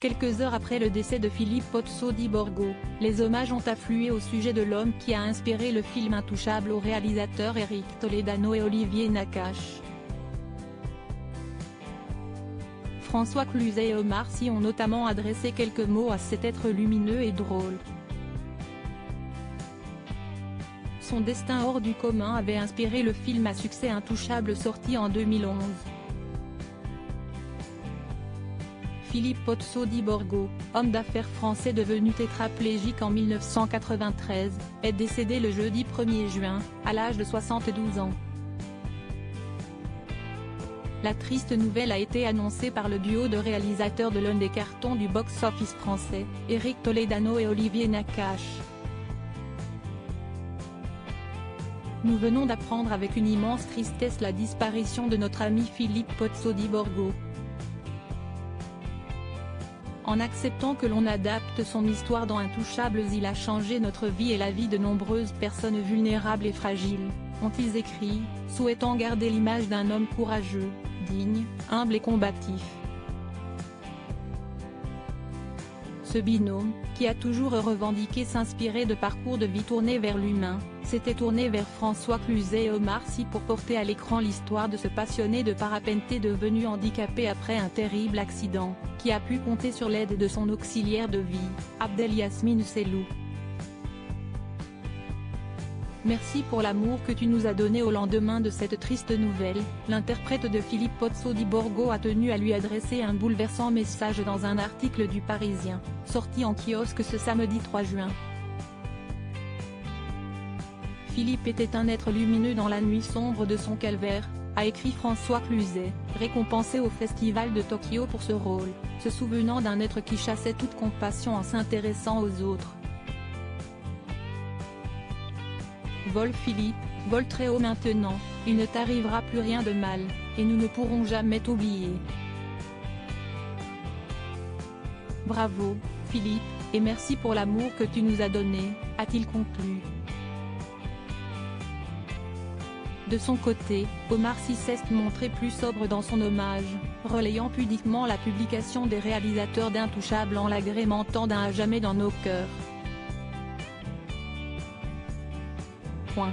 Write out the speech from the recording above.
Quelques heures après le décès de Philippe Pozzo di Borgo, les hommages ont afflué au sujet de l'homme qui a inspiré le film Intouchable aux réalisateurs Eric Toledano et Olivier Nakache. François Cluzet et Omar Sy ont notamment adressé quelques mots à cet être lumineux et drôle. Son destin hors du commun avait inspiré le film à succès Intouchable sorti en 2011. Philippe Pozzo di Borgo, homme d'affaires français devenu tétraplégique en 1993, est décédé le jeudi 1er juin, à l'âge de 72 ans. La triste nouvelle a été annoncée par le duo de réalisateurs de l'un des cartons du box-office français, Eric Toledano et Olivier Nakache. Nous venons d'apprendre avec une immense tristesse la disparition de notre ami Philippe Pozzo di Borgo. En acceptant que l'on adapte son histoire dans Intouchables, il a changé notre vie et la vie de nombreuses personnes vulnérables et fragiles, ont-ils écrit, souhaitant garder l'image d'un homme courageux, digne, humble et combatif. Ce binôme, qui a toujours revendiqué s'inspirer de parcours de vie tournés vers l'humain, s'était tourné vers François Cluzet et Omar Sy pour porter à l'écran l'histoire de ce passionné de parapenté devenu handicapé après un terrible accident, qui a pu compter sur l'aide de son auxiliaire de vie, Abdelyasmine Sellou. Merci pour l'amour que tu nous as donné au lendemain de cette triste nouvelle, l'interprète de Philippe Pozzo di Borgo a tenu à lui adresser un bouleversant message dans un article du Parisien, sorti en kiosque ce samedi 3 juin. Philippe était un être lumineux dans la nuit sombre de son calvaire, a écrit François Cluzet, récompensé au Festival de Tokyo pour ce rôle, se souvenant d'un être qui chassait toute compassion en s'intéressant aux autres. Vole Philippe, vole très haut maintenant, il ne t'arrivera plus rien de mal, et nous ne pourrons jamais t'oublier. Bravo, Philippe, et merci pour l'amour que tu nous as donné, a-t-il conclu. De son côté, Omar Sy s'est montré plus sobre dans son hommage, relayant pudiquement la publication des réalisateurs d'Intouchables en l'agrémentant d'un à jamais dans nos cœurs. Point.